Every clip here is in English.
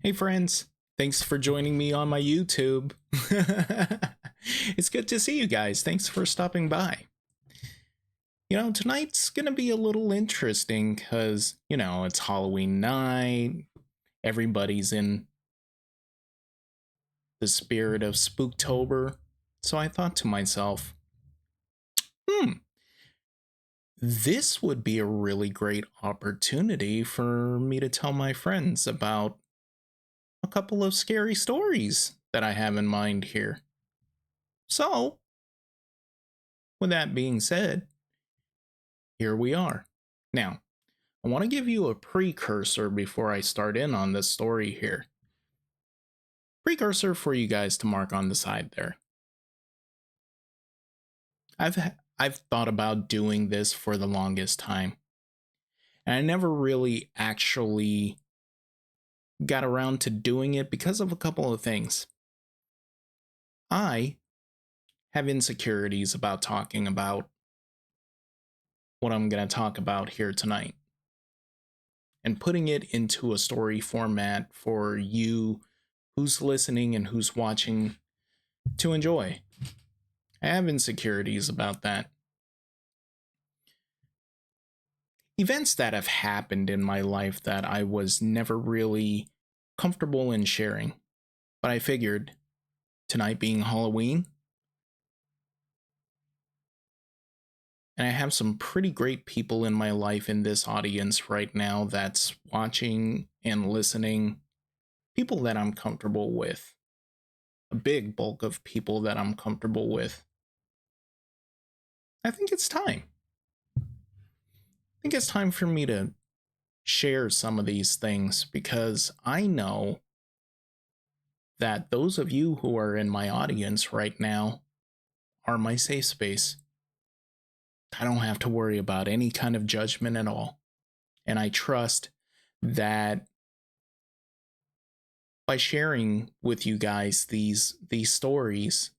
Hey friends, thanks for joining me on my YouTube. It's good to see you guys. Thanks for stopping by. Tonight's gonna be a little interesting because, it's Halloween night. Everybody's in the spirit of Spook-tober. So I thought to myself, this would be a really great opportunity for me to tell my friends about a couple of scary stories that I have in mind here. So, with that being said, here we are. Now, I want to give you a precursor before I start in on this story here. Precursor for you guys to mark on the side there. I've thought about doing this for the longest time, and I never really actually got around to doing it because of a couple of things. I have insecurities about talking about what I'm going to talk about here tonight and putting it into a story format for you who's listening and who's watching to enjoy. I have insecurities about that. Events that have happened in my life that I was never really comfortable in sharing, but I figured tonight being Halloween, and I have some pretty great people in my life in this audience right now that's watching and listening, people that I'm comfortable with, a big bulk of people that I'm comfortable with. I think it's time. I think it's time for me to share some of these things because I know that those of you who are in my audience right now are my safe space. I don't have to worry about any kind of judgment at all. And I trust that by sharing with you guys these stories,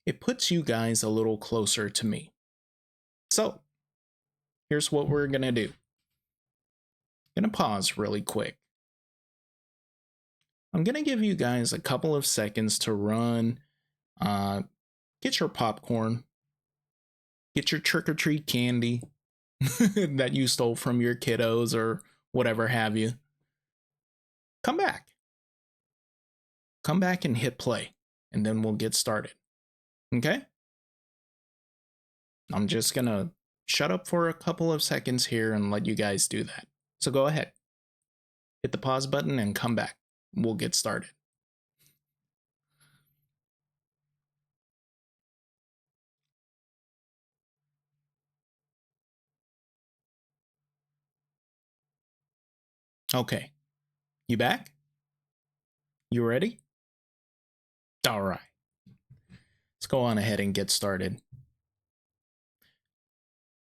it puts you guys a little closer to me. So, here's what we're going to do. I'm going to pause really quick. I'm going to give you guys a couple of seconds to run, get your popcorn, get your trick-or-treat candy that you stole from your kiddos or whatever have you. Come back. Come back and hit play, and then we'll get started. Okay? I'm just going to shut up for a couple of seconds here and let you guys do that. So go ahead. Hit the pause button and come back. We'll get started. Okay. You back? You ready? All right. Let's go on ahead and get started.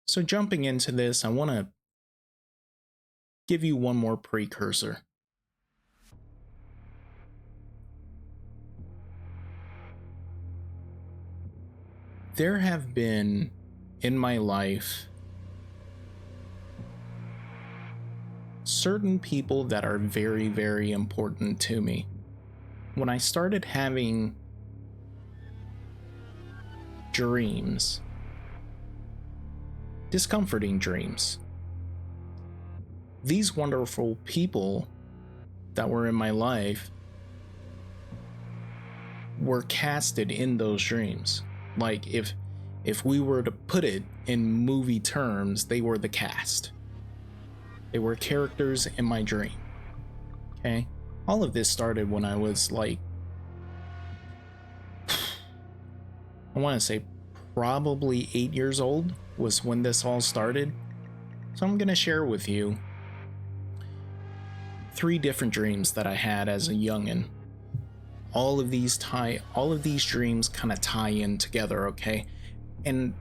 So jumping into this, I want to give you one more precursor. There have been in my life certain people that are very, very important to me. When I started having dreams, discomforting dreams, these wonderful people that were in my life were casted in those dreams. Like if we were to put it in movie terms, they were the cast. They were characters in my dream. Okay? All of this started when I was like, I want to say probably 8 years old was when this all started. So I'm going to share with you 3 different dreams that I had as a youngin'. All of these dreams kind of tie in together, okay? And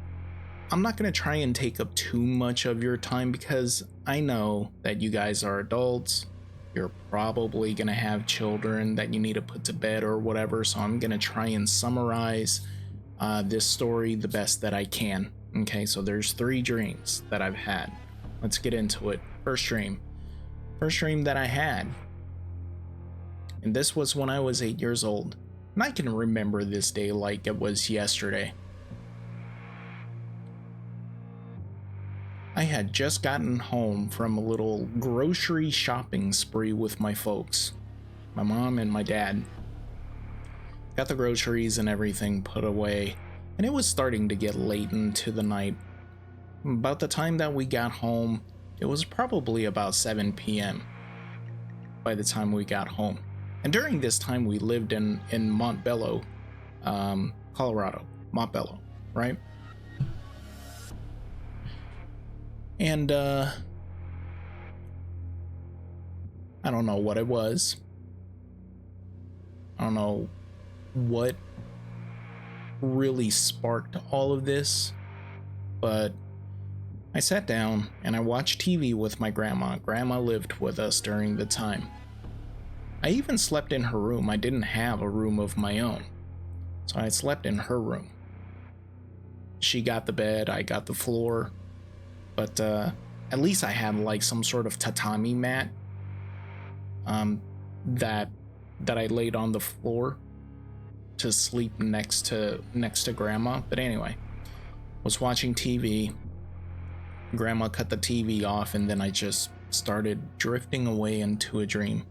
I'm not going to try and take up too much of your time because I know that you guys are adults. You're probably going to have children that you need to put to bed or whatever. So I'm going to try and summarize this story the best that I can. Okay, so there's 3 dreams that I've had. Let's get into it. First dream. First dream that I had. And this was when I was 8 years old. And I can remember this day like it was yesterday. I had just gotten home from a little grocery shopping spree with my folks, my mom and my dad. Got the groceries and everything put away, and it was starting to get late into the night. About the time that we got home, it was probably about 7 p.m. by the time we got home. And during this time, we lived in Montbello, Colorado. Montbello, right? And I don't know what it was. I don't know what really sparked all of this, but I sat down and I watched TV with my grandma. Grandma lived with us during the time. I even slept in her room. I didn't have a room of my own, so I slept in her room. She got the bed, I got the floor, but at least I had like some sort of tatami mat that I laid on the floor to sleep next to grandma. But anyway, was watching TV. Grandma cut the TV off, and then I just started drifting away into a dream.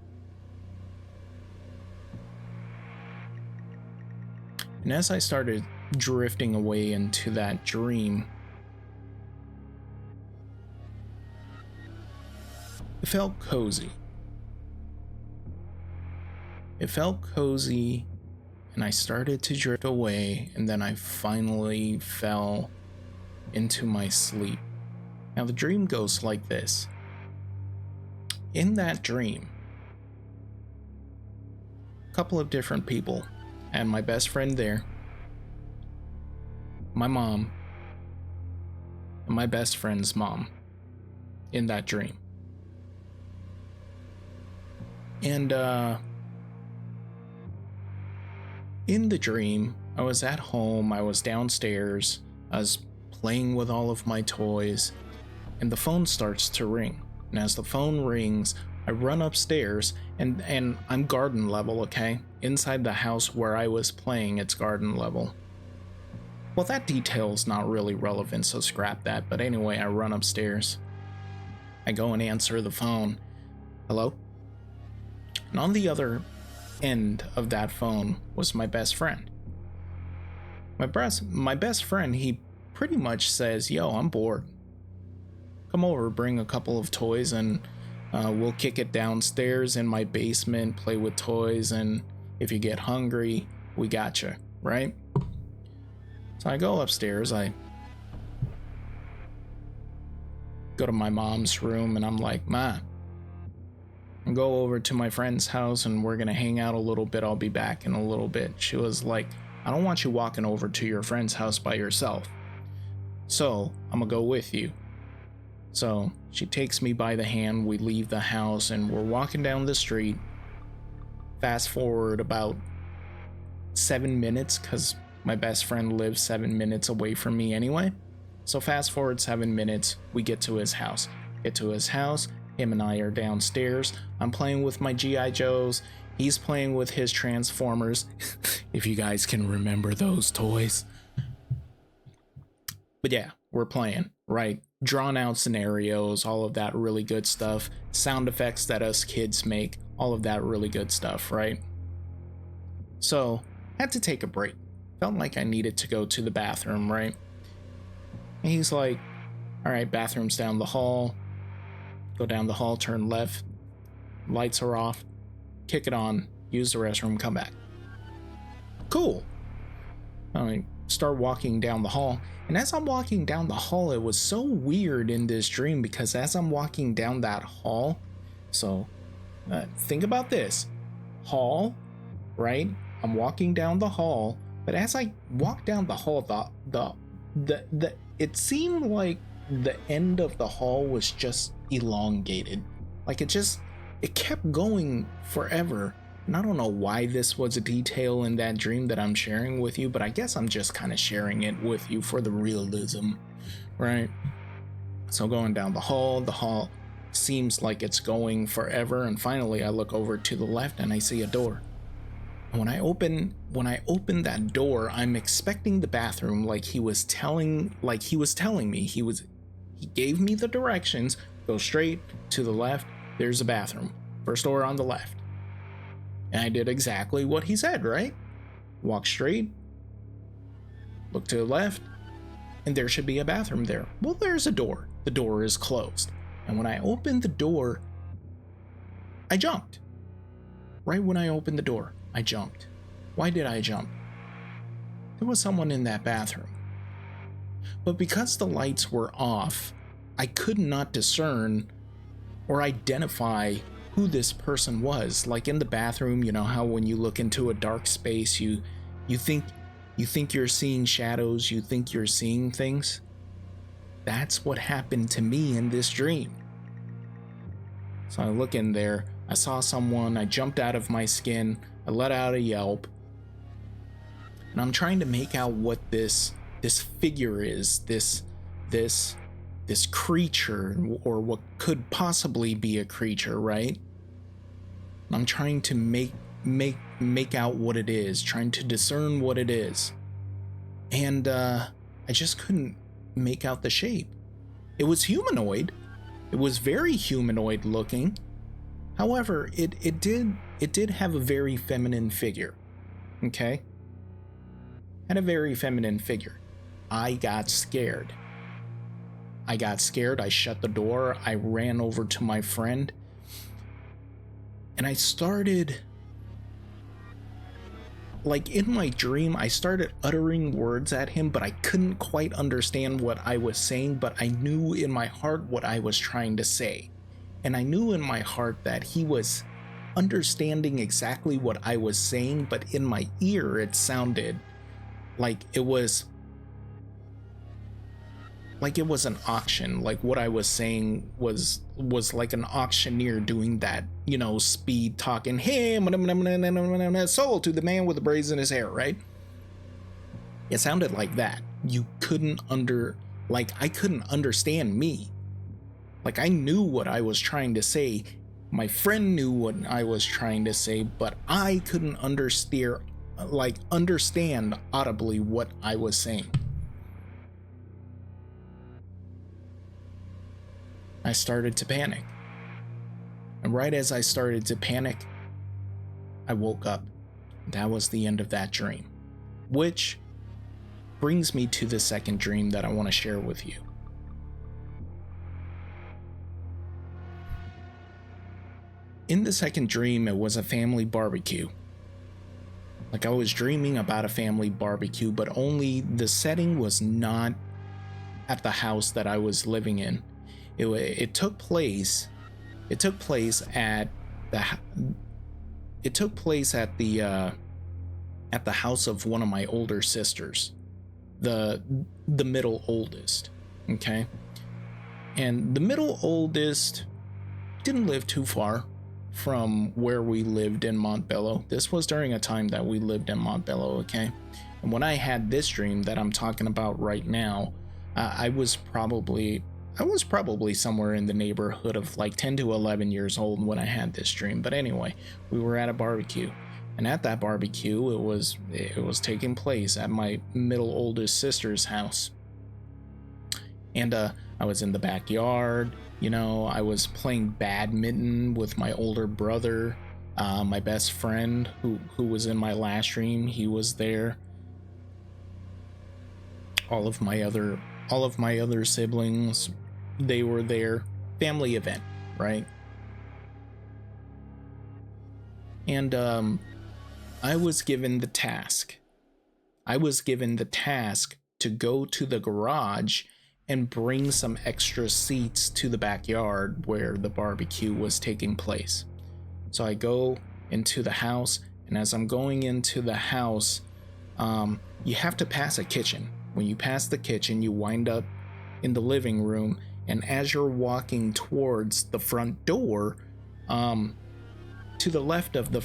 And as I started drifting away into that dream, it felt cozy. It felt cozy, and I started to drift away, and then I finally fell into my sleep. Now, the dream goes like this. In that dream, a couple of different people, and my best friend there, my mom, and my best friend's mom in that dream. And in the dream, I was at home, I was downstairs, I was playing with all of my toys, and the phone starts to ring. And as the phone rings, I run upstairs, and I'm garden level, okay? Inside the house where I was playing, it's garden level. Well, that detail's not really relevant, so scrap that. But anyway, I run upstairs. I go and answer the phone. Hello? And on the other end of that phone was my best friend. My best friend, he pretty much says, yo, I'm bored. Come over, bring a couple of toys, and we'll kick it downstairs in my basement, play with toys, and if you get hungry, we gotcha, right? So I go upstairs, I go to my mom's room, and I'm like, Ma, I'll go over to my friend's house and we're gonna hang out a little bit. I'll be back in a little bit. She was like, I don't want you walking over to your friend's house by yourself, so I'm gonna go with you. So she takes me by the hand, we leave the house, and we're walking down the street. Fast forward about 7 minutes, because my best friend lives 7 minutes away from me anyway. So fast forward 7 minutes, we get to his house. Him and I are downstairs. I'm playing with my G.I. Joes. He's playing with his Transformers, if you guys can remember those toys. But yeah, we're playing, right? Drawn out scenarios, all of that really good stuff. Sound effects that us kids make, all of that really good stuff, right? So, had to take a break. Felt like I needed to go to the bathroom, right? And he's like, all right, bathroom's down the hall. Go down the hall, turn left. Lights are off. Kick it on. Use the restroom, come back. Cool. I start walking down the hall. And as I'm walking down the hall, it was so weird in this dream because as I'm walking down that hall, so think about this. Hall, right? I'm walking down the hall, but as I walk down the hall, it seemed like the end of the hall was just elongated. Like it kept going forever. And I don't know why this was a detail in that dream that I'm sharing with you, but I guess I'm just kind of sharing it with you for the realism, right? So going down the hall seems like it's going forever, and finally I look over to the left and I see a door. And when I open that door, I'm expecting the bathroom like he was telling me. He gave me the directions, go straight to the left, there's a bathroom. First door on the left. And I did exactly what he said, right? Walk straight, look to the left, and there should be a bathroom there. Well, there's a door. The door is closed. And when I opened the door, I jumped. Right when I opened the door, I jumped. Why did I jump? There was someone in that bathroom. But because the lights were off, I could not discern or identify who this person was. Like in the bathroom, you know how when you look into a dark space, you think you're seeing shadows, you think you're seeing things. That's what happened to me in this dream. So I look in there, I saw someone, I jumped out of my skin, I let out a yelp, and I'm trying to make out what this figure is, this creature, or what could possibly be a creature, right? I'm trying to make out what it is, trying to discern what it is. And I just couldn't make out the shape. It was humanoid. It was very humanoid looking. However, it did have a very feminine figure. Okay? Had a very feminine figure. I got scared. I shut the door, I ran over to my friend, and I started, like in my dream, I started uttering words at him, but I couldn't quite understand what I was saying, but I knew in my heart what I was trying to say. And I knew in my heart that he was understanding exactly what I was saying, but in my ear it sounded like it was an auction. Like what I was saying was like an auctioneer doing that, you know, speed talking, hey, sold to the man with the braids in his hair, right? It sounded like that. I couldn't understand me. Like I knew what I was trying to say. My friend knew what I was trying to say, but I couldn't understand audibly what I was saying. I started to panic. And right as I started to panic, I woke up. That was the end of that dream. Which brings me to the second dream that I want to share with you. In the second dream, it was a family barbecue. Like I was dreaming about a family barbecue, but only the setting was not at the house that I was living in. It took place at the house of one of my older sisters, the middle oldest. Okay, and the middle oldest didn't live too far from where we lived in Montbello. This was during a time that we lived in Montbello. Okay, and when I had this dream that I'm talking about right now, I was probably somewhere in the neighborhood of like 10 to 11 years old when I had this dream. But anyway, we were at a barbecue, and at that barbecue, it was taking place at my middle oldest sister's house. And I was in the backyard, you know, I was playing badminton with my older brother, my best friend who was in my last dream, he was there. All of my other siblings, they were there. Family event, right? And I was given the task to go to the garage and bring some extra seats to the backyard where the barbecue was taking place. So I go into the house, and as I'm going into the house, you have to pass a kitchen. When you pass the kitchen, you wind up in the living room, and as you're walking towards the front door, to the left of the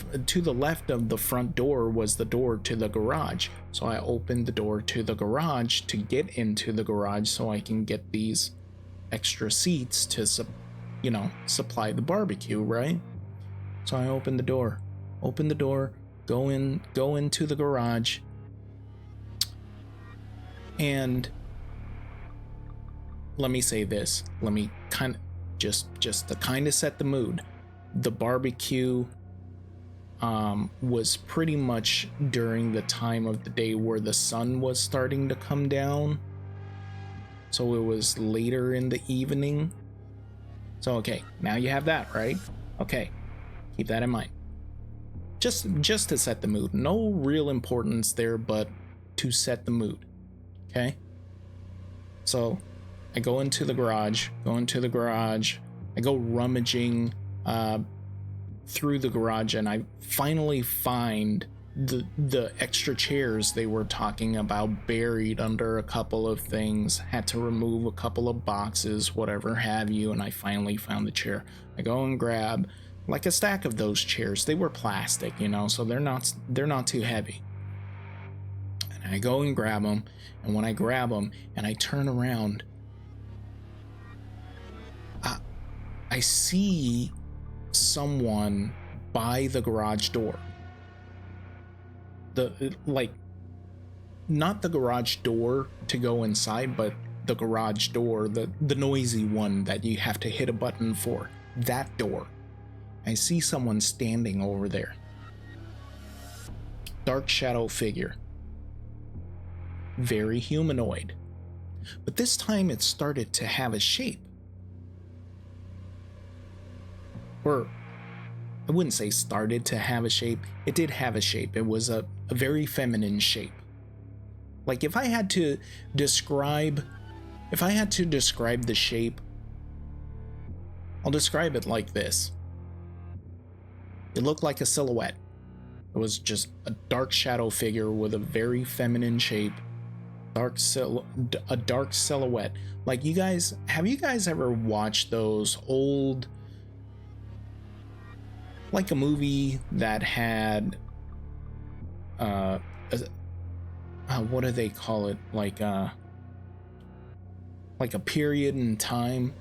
front door was the door to the garage. So I opened the door to the garage to get into the garage so I can get these extra seats supply the barbecue, right? So I open the door, go into the garage, and let me say this. Let me kind of just to kind of set the mood. The barbecue was pretty much during the time of the day where the sun was starting to come down. So it was later in the evening. So okay, now you have that, right? Okay, keep that in mind. Just to set the mood. No real importance there, but to set the mood. Okay? So I go into the garage, I go rummaging through the garage, and I finally find the extra chairs they were talking about buried under a couple of things. Had to remove a couple of boxes, whatever have you, and I finally found the chair. I go and grab like a stack of those chairs. They were plastic, so they're not too heavy. And I go and grab them, and when I grab them and I turn around, I see someone by the garage door. Not the garage door to go inside, but the garage door, the noisy one that you have to hit a button for. That door. I see someone standing over there. Dark shadow figure. Very humanoid. But this time it started to have a shape. Or I wouldn't say started to have a shape. It did have a shape. It was a very feminine shape. Like if I had to describe the shape, I'll describe it like this. It looked like a silhouette. It was just a dark shadow figure with a very feminine shape. A dark silhouette. Like have you guys ever watched those old, like a movie that had what do they call it, like a period in time,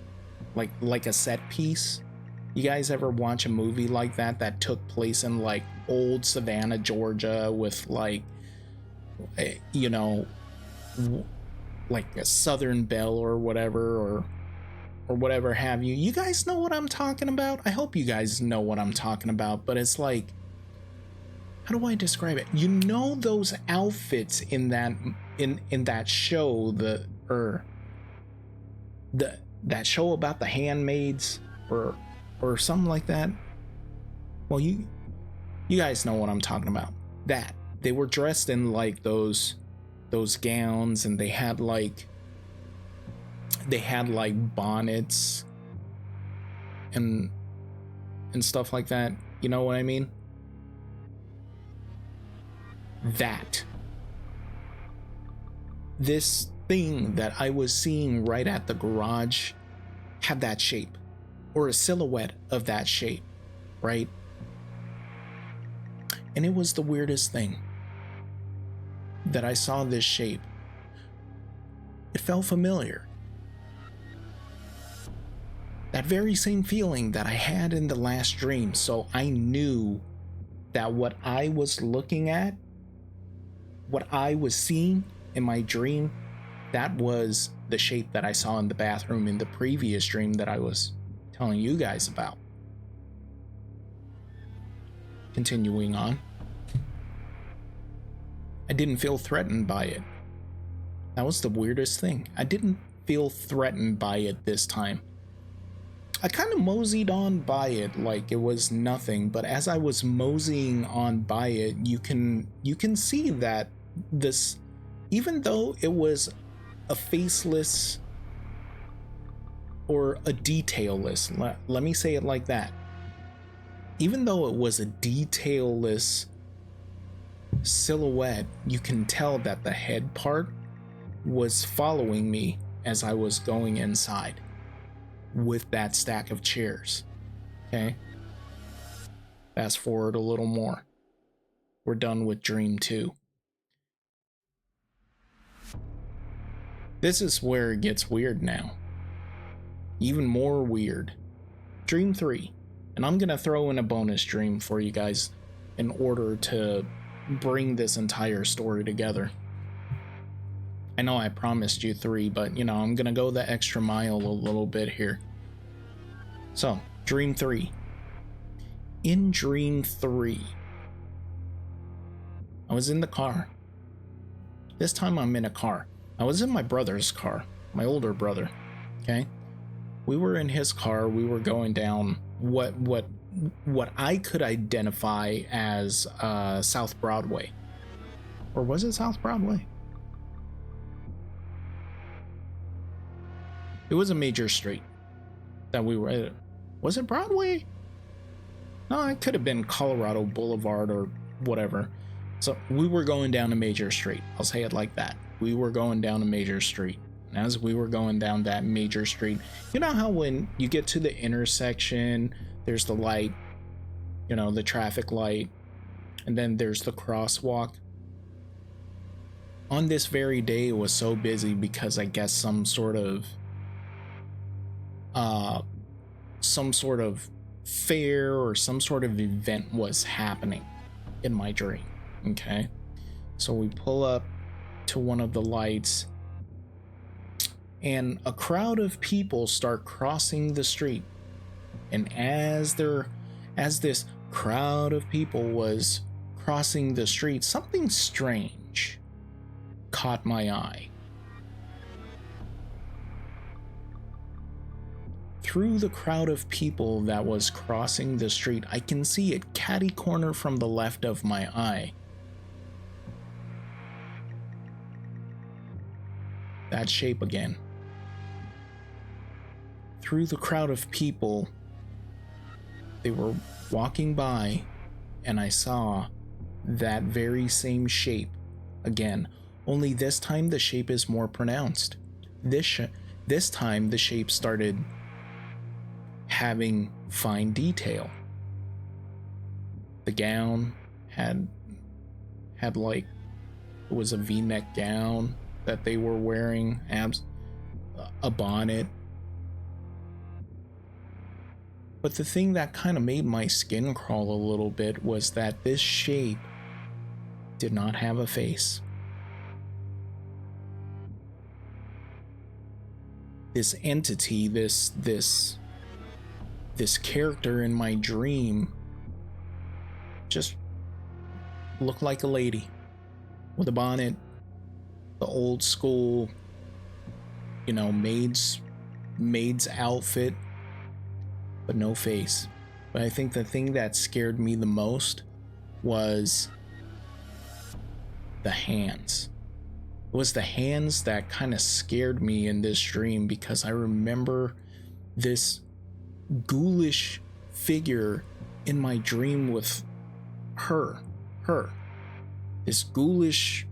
like a set piece? You guys ever watch a movie like that took place in like old Savannah, Georgia, with like like a Southern Belle or whatever, or whatever have you? You guys know what I'm talking about? I hope you guys know what I'm talking about. But it's like, how do I describe it? Those outfits in that show, that show about the handmaids, or something like that. Well, you guys know what I'm talking about. That they were dressed in like those gowns, and they had like bonnets and stuff like that. You know what I mean? That this thing that I was seeing right at the garage had that shape, or a silhouette of that shape, right? And it was the weirdest thing that I saw this shape. It felt familiar. That very same feeling that I had in the last dream. So I knew that what I was looking at, what I was seeing in my dream, that was the shape that I saw in the bathroom in the previous dream that I was telling you guys about. Continuing on. I didn't feel threatened by it. That was the weirdest thing. I didn't feel threatened by it this time. I kind of moseyed on by it like it was nothing, but as I was moseying on by it, you can see that this, even though it was a faceless or a detailless, let me say it like that. Even though it was a detailless silhouette, you can tell that the head part was following me as I was going inside with that stack of chairs. Okay, fast forward a little more. We're done with dream 2. This is where it gets weird now. Even more weird. dream 3. And I'm gonna throw in a bonus dream for you guys in order to bring this entire story together. I know I promised you 3, but you know, I'm gonna go the extra mile a little bit here. So, dream 3. In dream 3, I was in the car. This time I'm in a car. I was in my brother's car, my older brother. Okay? We were in his car. We were going down what I could identify as South Broadway. Or was it South Broadway? It was a major street that we were at. Was it Broadway? No, it could have been Colorado Boulevard or whatever. So we were going down a major street. I'll say it like that. We were going down a major street. And as we were going down that major street, you know how when you get to the intersection, there's the light, you know, the traffic light, and then there's the crosswalk. On this very day, it was so busy because I guess some sort of fair or some sort of event was happening in my dream. Okay, so we pull up to one of the lights and a crowd of people start crossing the street. And as this crowd of people was crossing the street, something strange caught my eye. Through the crowd of people that was crossing the street, I can see it catty corner from the left of my eye. That shape again. Through the crowd of people, they were walking by, and I saw that very same shape again, only this time the shape is more pronounced. This time the shape started having fine detail. The gown had like, it was a V-neck gown that they were wearing, a bonnet. But the thing that kind of made my skin crawl a little bit was that this shape did not have a face. This entity, this character in my dream just looked like a lady with a bonnet, the old school, you know, maid's outfit, but no face. But I think the thing that scared me the most was the hands. It was the hands that kind of scared me in this dream, because I remember this ghoulish figure in my dream with her. This ghoulish,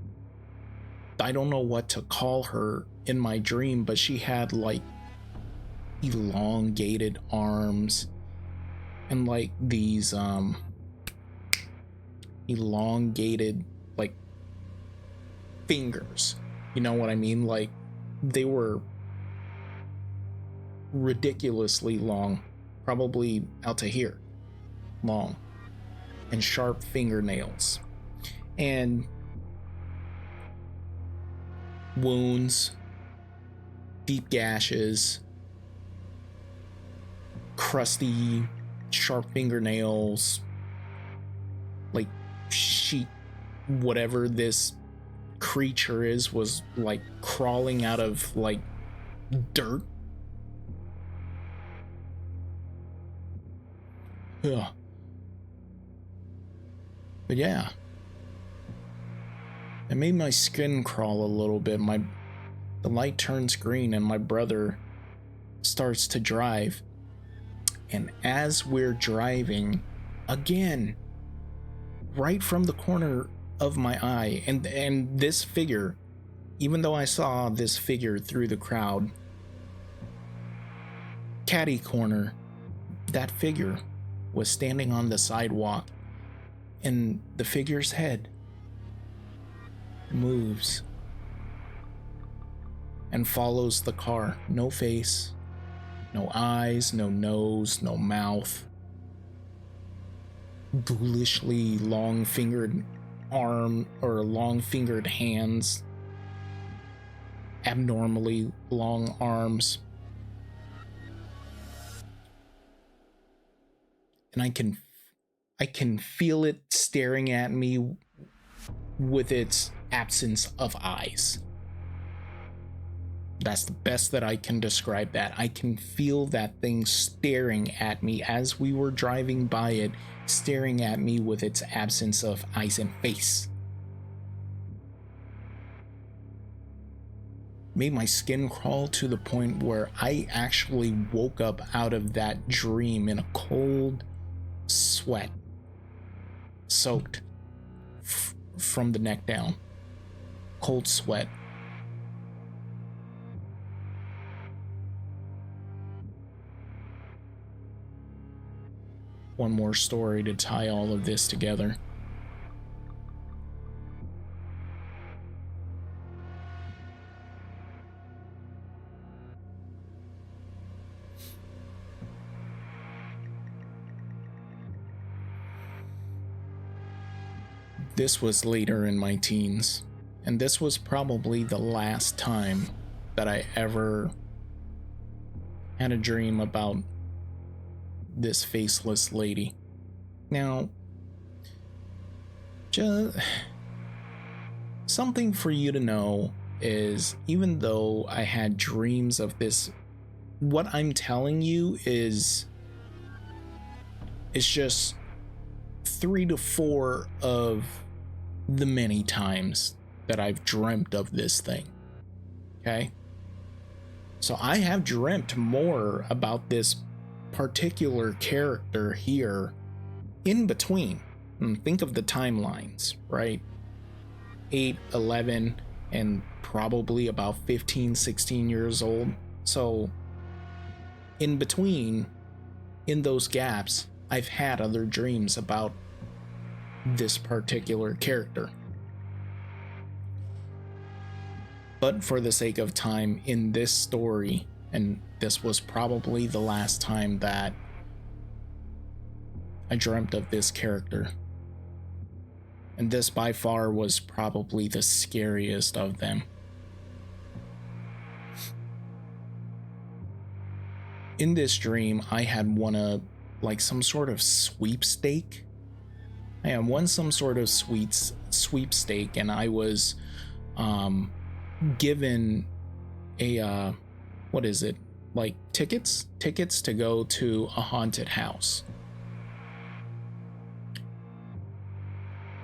I don't know what to call her in my dream, but she had like elongated arms and like these elongated like fingers, you know what I mean? Like they were ridiculously long, probably out to here long, and sharp fingernails and wounds, deep gashes, crusty sharp fingernails, like whatever this creature was like crawling out of like dirt. Ugh. But yeah, it made my skin crawl a little bit. The light turns green and my brother starts to drive. And as we're driving, again, right from the corner of my eye, and this figure, even though I saw this figure through the crowd, catty corner, that figure was standing on the sidewalk, and the figure's head moves and follows the car. No face, No eyes, no nose, no mouth. Ghoulishly long-fingered arm or long-fingered hands. Abnormally long arms. And I can feel it staring at me with its absence of eyes. That's the best that I can describe that. I can feel that thing staring at me as we were driving by it, staring at me with its absence of eyes and face. Made my skin crawl to the point where I actually woke up out of that dream in a cold sweat, soaked from the neck down. Cold sweat. One more story to tie all of this together. This was later in my teens, and this was probably the last time that I ever had a dream about this faceless lady. Now, just something for you to know is, even though I had dreams of this, what I'm telling you is just 3 to 4 of the many times that I've dreamt of this thing. Okay? So I have dreamt more about this particular character here in between. And think of the timelines, right? 8, 11, and probably about 15, 16 years old. So in between, in those gaps, I've had other dreams about this particular character. But for the sake of time in this story, and this was probably the last time that I dreamt of this character. And this by far was probably the scariest of them. In this dream, I had won some sort of sweepstake. I had won some sort of sweepstake, and I was given a what is it, like tickets to go to a haunted house.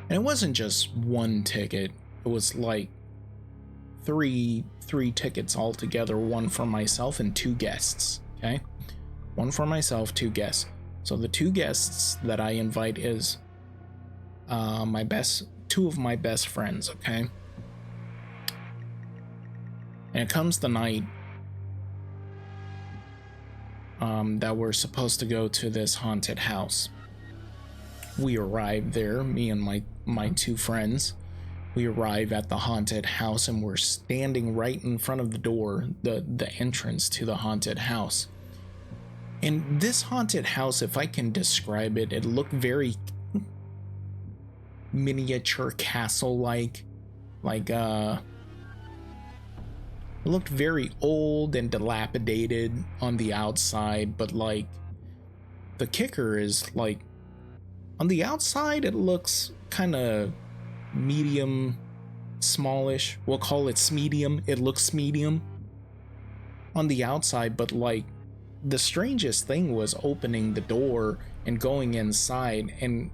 And it wasn't just one ticket, it was like three tickets altogether, one for myself and 2 guests. Okay, one for myself, 2 guests. So the 2 guests that I invite is 2 of my best friends. Okay, and it comes the night that we're supposed to go to this haunted house. We arrive there, me and my 2 friends. We arrive at the haunted house, and we're standing right in front of the door, the entrance to the haunted house. And this haunted house, if I can describe it, it looked very miniature castle-like. It looked very old and dilapidated on the outside, but like the kicker is, like, on the outside it looks kind of medium, smallish. We'll call it medium. It looks medium on the outside, but like the strangest thing was opening the door and going inside, and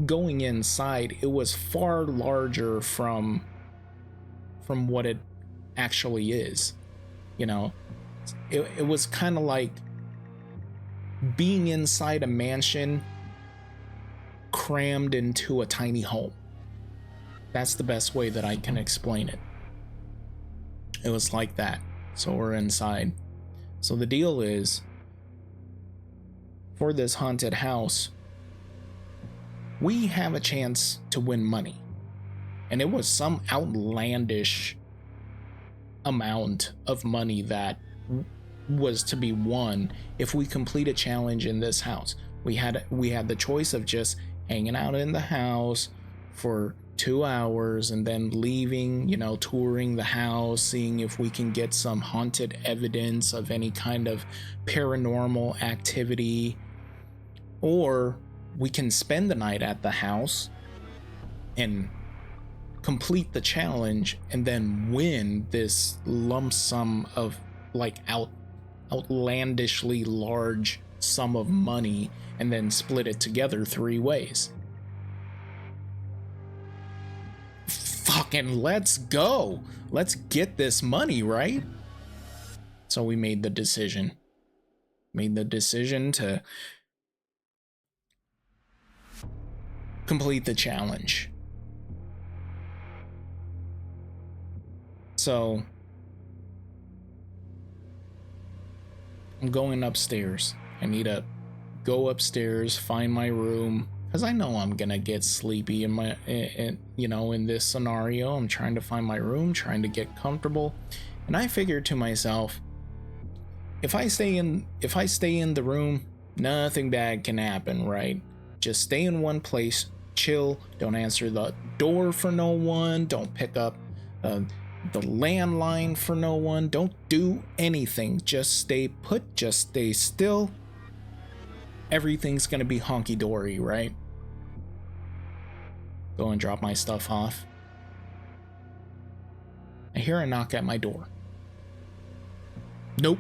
going inside it was far larger from what it actually is. You know, it was kind of like being inside a mansion crammed into a tiny home. That's the best way that I can explain it. It was like that. So we're inside. So the deal is, for this haunted house, we have a chance to win money. And it was some outlandish amount of money that was to be won if we complete a challenge in this house. We had the choice of just hanging out in the house for 2 hours and then leaving, touring the house, seeing if we can get some haunted evidence of any kind of paranormal activity, or we can spend the night at the house and complete the challenge and then win this lump sum of like outlandishly large sum of money and then split it together 3 ways. Fucking let's go. Let's get this money, right? So we made the decision. To complete the challenge. So I'm going upstairs. I need to go upstairs, find my room, because I know I'm gonna get sleepy in this scenario. I'm trying to find my room, trying to get comfortable, and I figured to myself, if I stay in the room, nothing bad can happen, right? Just stay in one place, chill, don't answer the door for no one, don't pick up the landline for no one, don't do anything, just stay put, just stay still. Everything's gonna be honky-dory, right? Go and drop my stuff off. I hear a knock at my door. Nope.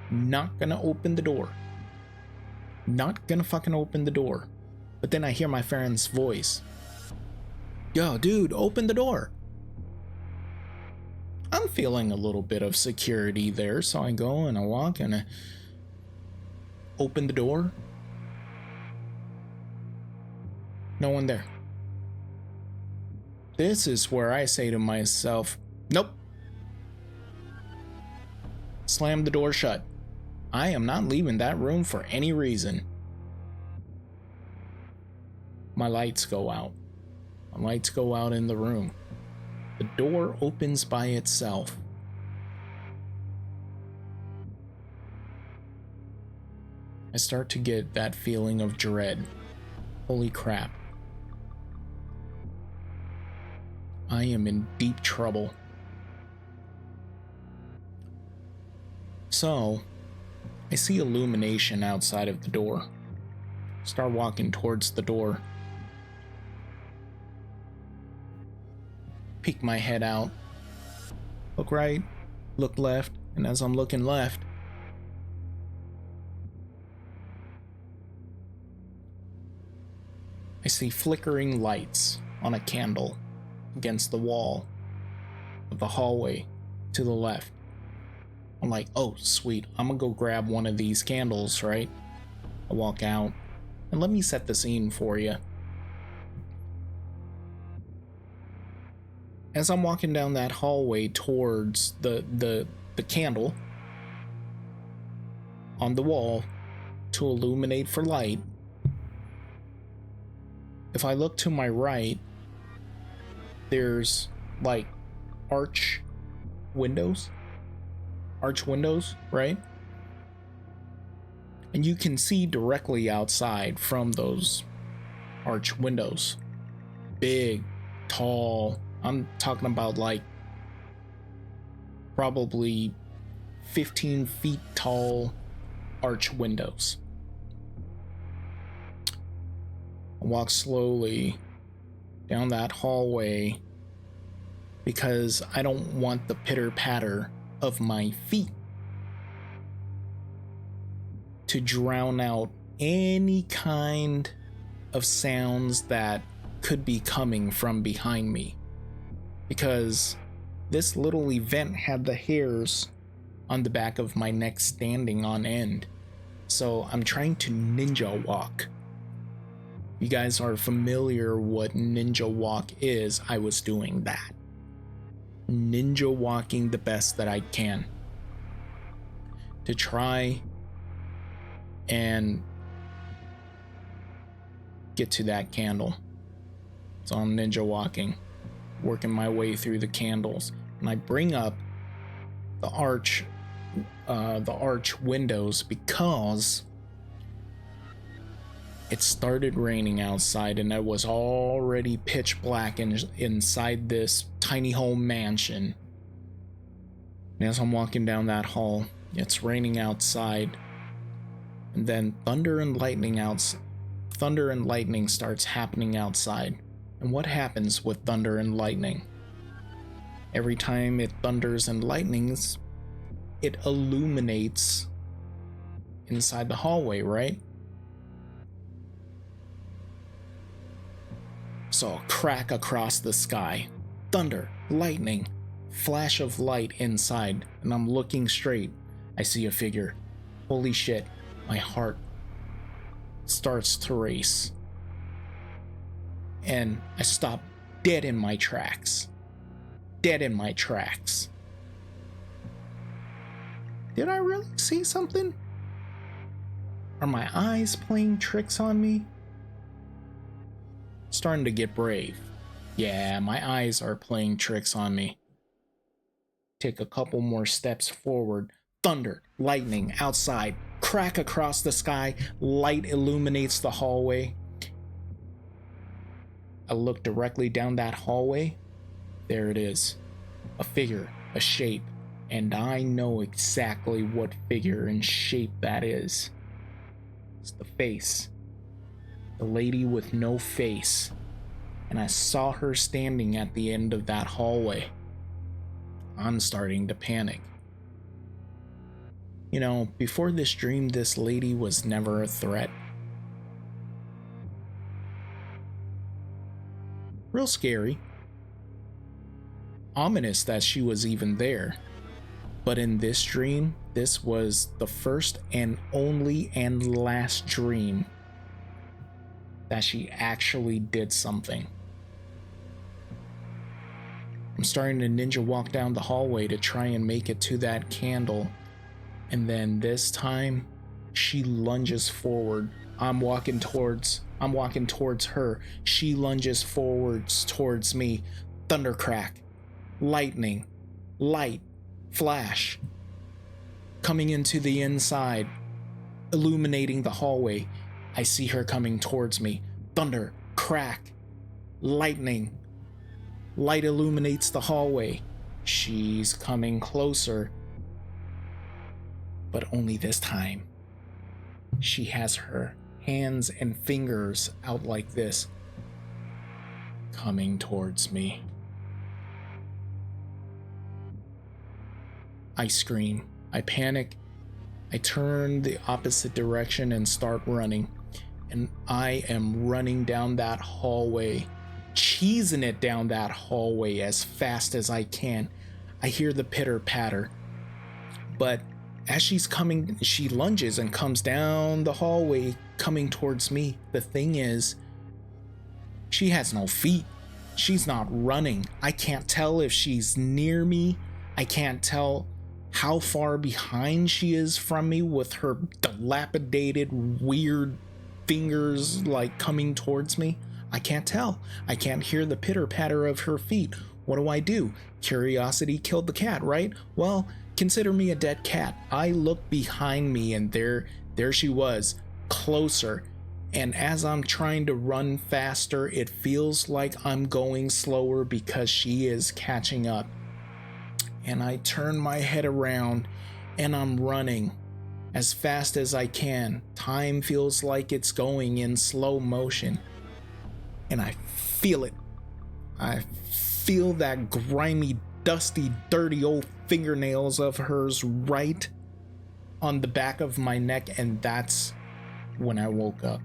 Not gonna open the door. Not gonna fucking open the door. But then I hear my friend's voice. Yo, dude, open the door. I'm feeling a little bit of security there, so I go and I walk and I open the door. No one there. This is where I say to myself, nope. Slam the door shut. I am not leaving that room for any reason. My lights go out. My lights go out in the room. The door opens by itself. I start to get that feeling of dread. Holy crap. I am in deep trouble. So, I see illumination outside of the door. Start walking towards the door. Peek my head out. Look right, look left, and as I'm looking left, I see flickering lights on a candle against the wall of the hallway to the left. I'm like, oh, sweet, I'm gonna go grab one of these candles, right? I walk out, and let me set the scene for you. As I'm walking down that hallway towards the candle on the wall to illuminate for light, if I look to my right, there's like arch windows, right? And you can see directly outside from those arch windows. Big, tall, I'm talking about like probably 15 feet tall arch windows. I walk slowly down that hallway because I don't want the pitter patter of my feet to drown out any kind of sounds that could be coming from behind me, because this little event had the hairs on the back of my neck standing on end. So I'm trying to ninja walk. You guys are familiar what ninja walk is. I was doing that. Ninja walking the best that I can to try and get to that candle. So I'm ninja walking, working my way through the candles, and I bring up the arch windows because it started raining outside and it was already pitch black inside this tiny home mansion. And as I'm walking down that hall, it's raining outside, and then thunder and lightning starts happening outside. And what happens with thunder and lightning? Every time it thunders and lightnings, it illuminates inside the hallway, right? So a crack across the sky, thunder, lightning, flash of light inside, and I'm looking straight. I see a figure. Holy shit, my heart starts to race. And I stop dead in my tracks. Dead in my tracks. Did I really see something? Are my eyes playing tricks on me? Starting to get brave. Yeah, my eyes are playing tricks on me. Take a couple more steps forward. Thunder, lightning outside, crack across the sky, light illuminates the hallway. I look directly down that hallway. There it is. A figure, a shape, and I know exactly what figure and shape that is. It's the face. The lady with no face. And I saw her standing at the end of that hallway. I'm starting to panic. You know, before this dream, this lady was never a threat. Real scary. Ominous that she was even there. But in this dream, this was the first and only and last dream that she actually did something. I'm starting to ninja walk down the hallway to try and make it to that candle. And then this time, she lunges forward. I'm walking towards her. She lunges forwards towards me. Thundercrack, lightning, light, flash. Coming into the inside, illuminating the hallway. I see her coming towards me. Thunder, crack, lightning. Light illuminates the hallway. She's coming closer. But only this time. She has her hands and fingers out like this, coming towards me. I scream. I panic. I turn the opposite direction and start running. And I am running down that hallway, cheesing it down that hallway as fast as I can. I hear the pitter patter. But as she's coming, she lunges and comes down the hallway, coming towards me. The thing is, she has no feet. She's not running. I can't tell if she's near me. I can't tell how far behind she is from me with her dilapidated, weird fingers like coming towards me. I can't tell. I can't hear the pitter patter of her feet. What do? Curiosity killed the cat, right? Well, consider me a dead cat. I look behind me and there she was, closer. And as I'm trying to run faster, it feels like I'm going slower because she is catching up. And I turn my head around and I'm running as fast as I can. Time feels like it's going in slow motion. And I feel it. I feel that grimy, dusty, dirty old fingernails of hers right on the back of my neck, and that's when I woke up.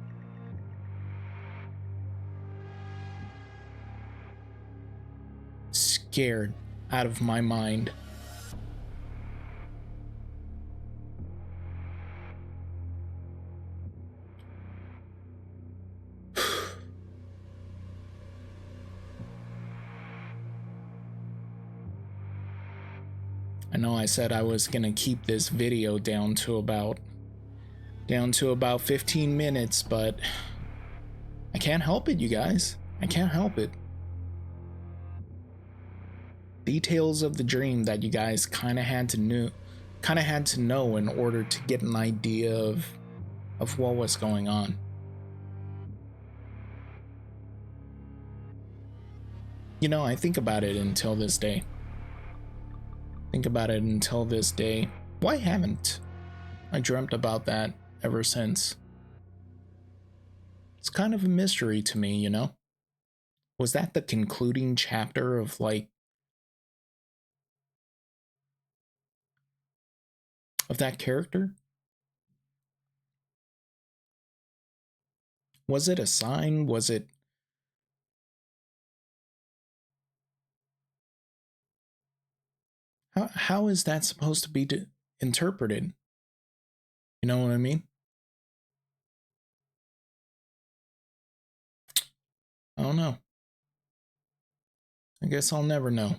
Scared out of my mind. I know I said I was gonna keep this video down to about 15 minutes, but I can't help it, you guys. I can't help it. details of the dream that you guys kind of had to know in order to get an idea of what was going on. You know, I think about it until this day. Why haven't I dreamt about that ever since? It's kind of a mystery to me, you know? Was that the concluding chapter of of that character? Was it a sign? How is that supposed to be interpreted? You know what I mean? I don't know. I guess I'll never know.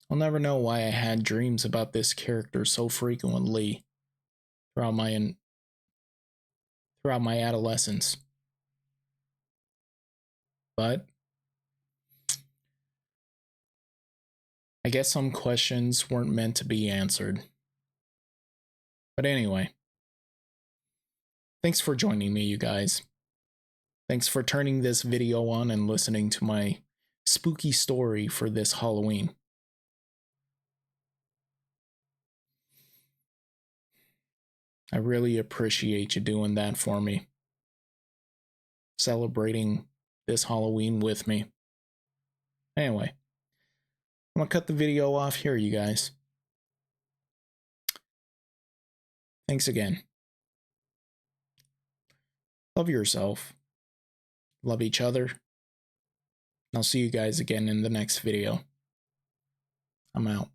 I'll never know why I had dreams about this character so frequently throughout my adolescence. But I guess some questions weren't meant to be answered. But anyway, thanks for joining me, you guys. Thanks for turning this video on and listening to my spooky story for this Halloween. I really appreciate you doing that for me. Celebrating this Halloween with me. Anyway, I'm gonna cut the video off here, you guys. Thanks again. Love yourself. Love each other. I'll see you guys again in the next video. I'm out.